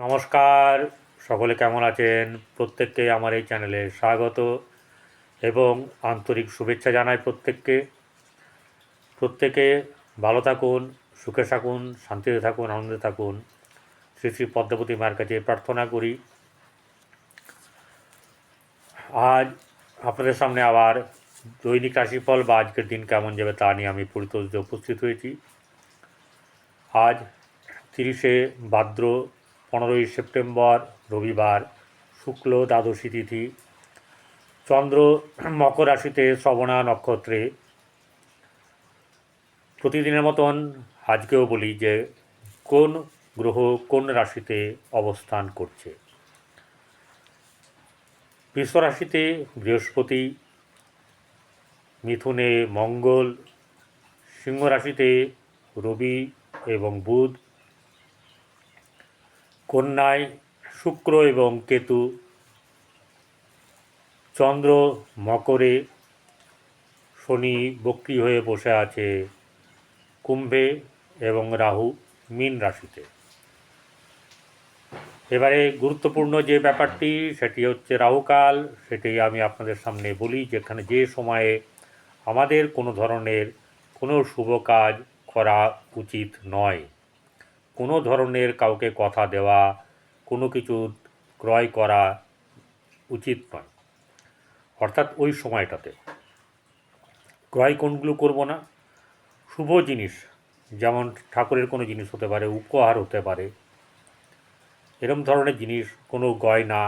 নমস্কার, সকলে কেমন আছেন? প্রত্যেককে আমার এই চ্যানেলে স্বাগত এবং আন্তরিক শুভেচ্ছা জানাই প্রত্যেককে। প্রত্যেকে ভালো থাকুন, সুখে থাকুন, শান্তিতে থাকুন, আনন্দে থাকুন। শ্রী শ্রী পদ্মাবতী মায়ের কাছে প্রার্থনা করি। আজ আপনাদের সামনে আবার দৈনিক রাশিফল বা আজকের দিন কেমন যাবে তা নিয়ে আমি পরিতোষে উপস্থিত হয়েছি। আজ 30শে ভাদ্র, 15ই সেপ্টেম্বর, রবিবার, শুক্ল দ্বাদশী তিথি, চন্দ্র মকর রাশিতে শ্রবণা নক্ষত্রে। প্রতিদিনের মতন আজকেও বলি যে কোন গ্রহ কোন রাশিতে অবস্থান করছে। বৃষ রাশিতে বৃহস্পতি, মিথুনে মঙ্গল, সিংহ রাশিতে রবি এবং বুধ, কন্যায় শুক্র এবং কেতু, চন্দ্র মকরে, শনি বক্রী হয়ে বসে আছে কুম্ভে এবং রাহু মীন রাশিতে। এবারে গুরুত্বপূর্ণ যে ব্যাপারটি সেটি হচ্ছে রাহুকাল। সেটি আমি আপনাদের সামনে বলি, যেখানে যে সময়ে আমাদের কোনো ধরনের কোনো শুভ কাজ করা উচিত নয়। কোনো ধরনের কাউকে কথা দেওয়া, কোনো কিছু ক্রয় করা উচিত নয়। অর্থাৎ ওই সময়টাতে ক্রয় কোনগুলো করব না, শুভ জিনিস যেমন ঠাকুরের কোনো জিনিস হতে পারে, উপহার হতে পারে, এরম ধরনের জিনিস, কোনো গয়না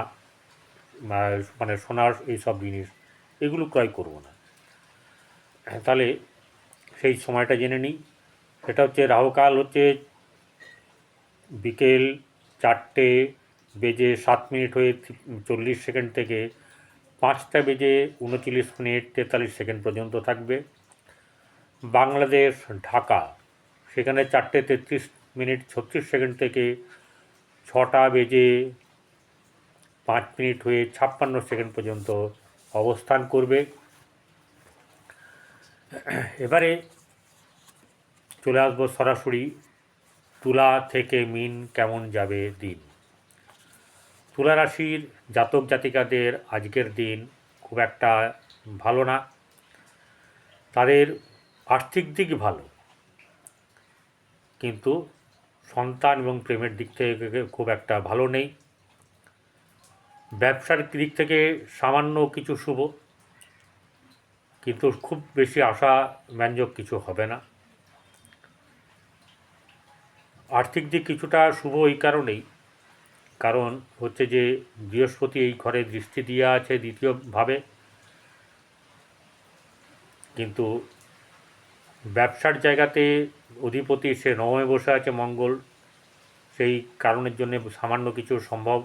মানে সোনার এইসব জিনিস এগুলো ক্রয় করব না। তাহলে সেই সময়টা জেনে নিই। সেটা হচ্ছে রাহুকাল হচ্ছে বিকেল 4:07 হয়ে 40 সেকেন্ড থেকে 5:39 পর্যন্ত থাকবে। বাংলাদেশ ঢাকা সেখানে 4:33 থেকে 6:05 হয়ে 56 পর্যন্ত অবস্থান করবে। এবারে চলে আসবো সরাসরি তুলা থেকে মীন কেমন যাবে দিন। তুলা রাশির জাতক জাতিকাদের আজকের দিন খুব একটা ভালো না। তাদের আর্থিক দিক ভালো, কিন্তু সন্তান এবং প্রেমের দিক থেকে খুব একটা ভালো নেই। ব্যবসার দিক থেকে সামান্য কিছু শুভ, কিন্তু খুব বেশি আশা ব্যঞ্জক কিছু হবে না। আর্থিক দিক কিছুটা শুভ এই কারণেই, কারণ হচ্ছে যে বৃহস্পতি এই ঘরে দৃষ্টি দিয়ে আছে দ্বিতীয়ভাবে, কিন্তু ব্যবসার জায়গাতে অধিপতি সে নবমে বসে আছে মঙ্গল, সেই কারণের জন্য সামান্য কিছু সম্ভব।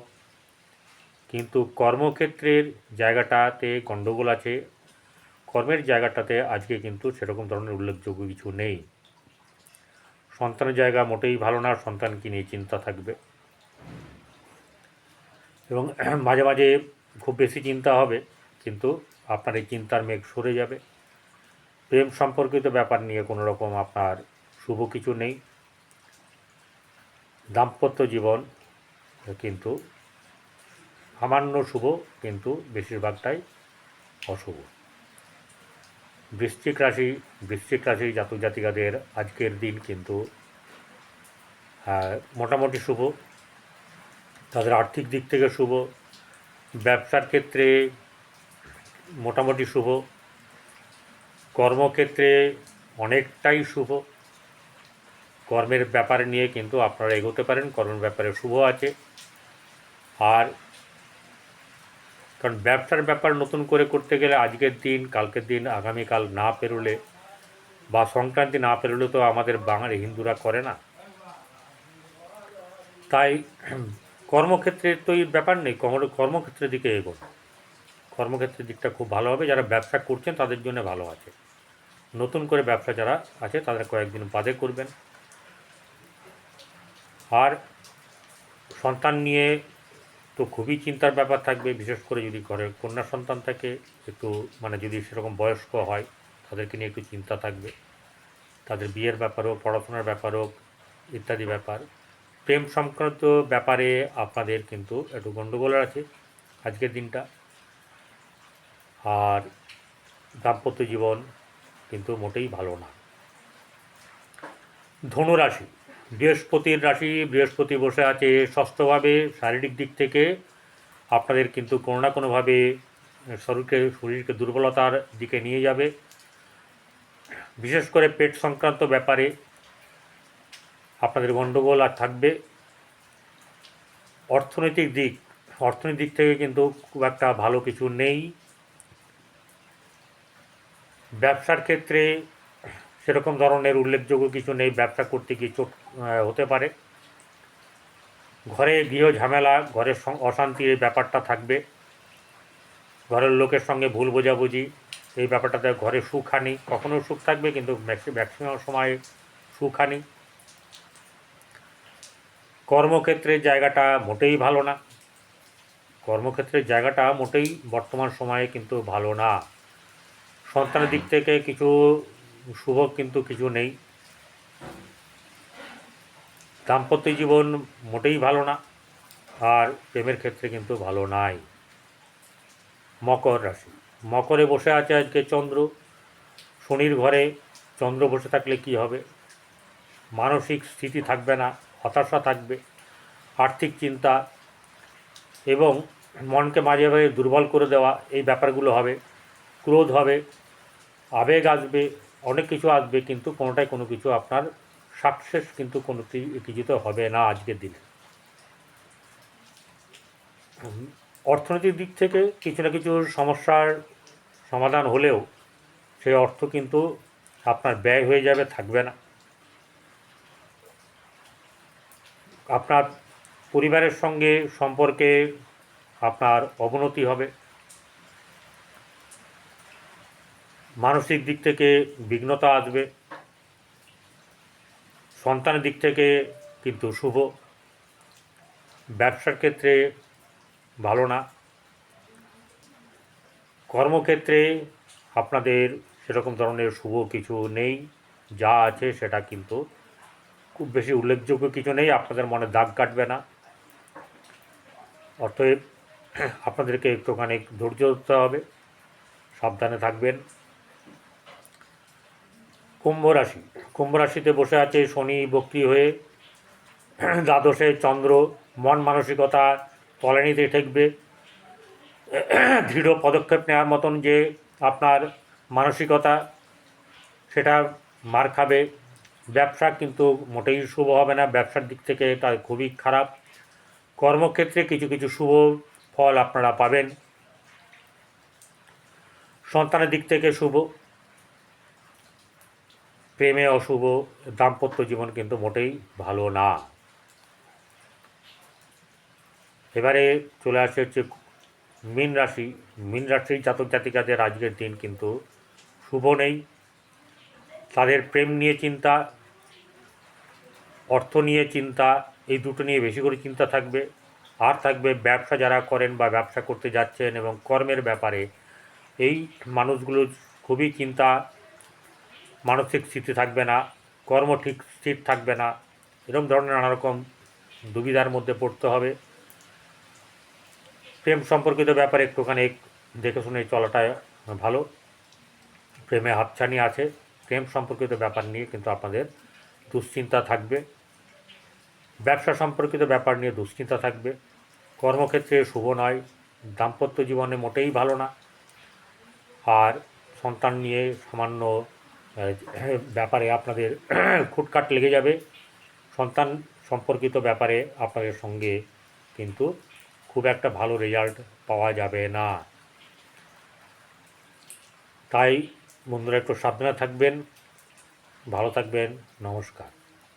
কিন্তু কর্মক্ষেত্রের জায়গাটাতে গণ্ডগোল আছে। কর্মের জায়গাটাতে আজকে কিন্তু সেরকম ধরনের উল্লেখযোগ্য কিছু নেই। সন্তানের জায়গা মোটেই ভালো না, সন্তানকে নিয়ে চিন্তা থাকবে এবং মাঝে মাঝে খুব বেশি চিন্তা হবে, কিন্তু আপনার এই চিন্তার মেঘ সরে যাবে। প্রেম সম্পর্কিত ব্যাপার নিয়ে কোনো রকম আপনার শুভ কিছু নেই। দাম্পত্য জীবন কিন্তু সামান্য শুভ, কিন্তু বেশিরভাগটাই অশুভ। বৃশ্চিক রাশি জাতক জাতিকাদের আজকের দিন কিন্তু মোটামুটি শুভ। তাদের আর্থিক দিক থেকে শুভ, ব্যবসার ক্ষেত্রে মোটামুটি শুভ, কর্মক্ষেত্রে অনেকটাই শুভ। কর্মের ব্যাপার নিয়ে কিন্তু আপনারা এগোতে পারেন, কর্মের ব্যাপারে শুভ আছে। আর কারণ ব্যবসার ব্যাপার নতুন করে করতে গেলে আজকের দিন, কালকের দিন, আগামীকাল না পেরোলে বা সংক্রান্তি না পেরোলে তো আমাদের বাঙালি হিন্দুরা করে না। তাই কর্মক্ষেত্রে তো এই ব্যাপার নেই, কর্মক্ষেত্রের দিকে এগোন। কর্মক্ষেত্রের দিকটা খুব ভালো হবে। যারা ব্যবসা করছেন তাদের জন্য ভালো আছে। নতুন করে ব্যবসা যারা আছে তাদের কয়েকদিন বাদে করবেন। আর সন্তান নিয়ে তো খুবই চিন্তার ব্যাপার থাকবে, বিশেষ করে যদি ঘরের কন্যা সন্তান থাকে, একটু মানে যদি সেরকম বয়স্ক হয় তাদেরকে নিয়ে একটু চিন্তা থাকবে। তাদের বিয়ের ব্যাপার হোক, পড়াশোনার ব্যাপার হোক, ইত্যাদি ব্যাপার প্রেম সংক্রান্ত ব্যাপারে আপনাদের কিন্তু একটু গণ্ডগোল আছে আজকের দিনটা। আর দাম্পত্য জীবন কিন্তু মোটেই ভালো না। ধনুরাশি, বৃহস্পতির রাশি, বৃহস্পতি বসে আছে ষষ্ঠভাবে। শারীরিক দিক থেকে আপনাদের কিন্তু কোনো না কোনোভাবে শরীরকে দুর্বলতার দিকে নিয়ে যাবে। বিশেষ করে পেট সংক্রান্ত ব্যাপারে আপনাদের গণ্ডগোল আর থাকবে। অর্থনৈতিক দিক থেকে কিন্তু খুব একটা ভালো কিছু নেই। ব্যবসার ক্ষেত্রে সেরকম ধরনের উল্লেখযোগ্য কিছু নেই, ব্যবসা করতে গিয়ে চোট হতে পারে। ঘরে গৃহ ঝামেলা, ঘরের অশান্তির এই ব্যাপারটা থাকবে। ঘরের লোকের সঙ্গে ভুল বোঝাবুঝি, এই ব্যাপারটাতে ঘরে সুখহানি, কখনো সুখ থাকবে কিন্তু ম্যাক্সিমাম সময় সুখহানি। কর্মক্ষেত্রের জায়গাটা মোটেই ভালো না। কর্মক্ষেত্রের জায়গাটা মোটেই বর্তমান সময়ে কিন্তু ভালো না। সন্তানের দিক থেকে কিছু শুভ কিন্তু কিছু নেই। দাম্পত্য জীবন মোটেই ভালো না, আর প্রেমের ক্ষেত্রে কিন্তু ভালো নাই। মকর রাশি, মকরে বসে আছে আজকে চন্দ্র। শনির ঘরে চন্দ্র বসে থাকলে কি হবে? মানসিক স্থিতি থাকবে না, হতাশা থাকবে, আর্থিক চিন্তা এবং মনকে মাঝে মাঝে দুর্বল করে দেওয়া, এই ব্যাপারগুলো হবে। ক্রোধ হবে, আবেগ আসবে, অনেক কিছু আসবে, কিন্তু কোনোটাই কোনো কিছু আপনার সাকসেস কিন্তু কোনো কিছুতে হবে না আজকের দিনে। অর্থনৈতিক দিক থেকে কিছু না কিছু সমস্যার সমাধান হলেও সেই অর্থ কিন্তু আপনার ব্যয় হয়ে যাবে, থাকবে না। আপনার পরিবারের সঙ্গে সম্পর্কে আপনার অবনতি হবে। মানসিক দিক থেকে বিঘ্নতা আসবে। সন্তানের দিক থেকে কিন্তু শুভ। ব্যবসার ক্ষেত্রে ভালো না। কর্মক্ষেত্রে আপনাদের সেরকম ধরনের শুভ কিছু নেই, যা আছে সেটা কিন্তু খুব বেশি উল্লেখযোগ্য কিছু নেই, আপনাদের মনে দাগ কাটবে না। অতএব আপনাদেরকে একটুখানি ধৈর্য ধরতে হবে, সাবধানে থাকবেন। কুম্ভ রাশি, কুম্ভ রাশিতে বসে আছে শনি বক্রী হয়ে। দ্বাদশে চন্দ্র, মন মানসিকতা তলানিতে ঠেকবে। দৃঢ় পদক্ষেপ নেওয়ার মতন যে আপনার মানসিকতা, সেটা মার খাবে। ব্যবসা কিন্তু মোটেই শুভ হবে না, ব্যবসার দিক থেকে এটা খুবই খারাপ। কর্মক্ষেত্রে কিছু কিছু শুভ ফল আপনারা পাবেন। সন্তানের দিক থেকে শুভ, প্রেমে অশুভ। দাম্পত্য জীবন কিন্তু মোটেই ভালো না। এবারে চলে আসে হচ্ছে মীন রাশি। মীন রাশির জাতক জাতিকাদের আজকের দিন কিন্তু শুভ নেই। তাদের প্রেম নিয়ে চিন্তা, অর্থ নিয়ে চিন্তা, এই দুটো নিয়ে বেশি করে চিন্তা থাকবে। আর থাকবে ব্যবসা যারা করেন বা ব্যবসা করতে যাচ্ছেন এবং কর্মের ব্যাপারে, এই মানুষগুলো খুবই চিন্তা, মানসিক স্থিতি থাকবে না, কর্ম ঠিক স্থির থাকবে না, এরকম ধরনের নানা রকম দুবিধার মধ্যে পড়তে হবে। প্রেম সম্পর্কিত ব্যাপারে একটুখানি দেখে শুনে চলাটা ভালো। প্রেমে হাতছানি আছে, প্রেম সম্পর্কিত ব্যাপার নিয়ে কিন্তু আপনাদের দুশ্চিন্তা থাকবে। ব্যবসা সম্পর্কিত ব্যাপার নিয়ে দুশ্চিন্তা থাকবে। কর্মক্ষেত্রে শুভ নয়। দাম্পত্য জীবনে মোটেই ভালো না। আর সন্তান নিয়ে সামান্য ব্যাপারে আপনাদের খুটখাট লেগে যাবে। সন্তান সম্পর্কিত ব্যাপারে আপনাদের সঙ্গে কিন্তু খুব একটা ভালো রেজাল্ট পাওয়া যাবে না। তাই বন্ধুরা একটু সাবধানে থাকবেন, ভালো থাকবেন। নমস্কার।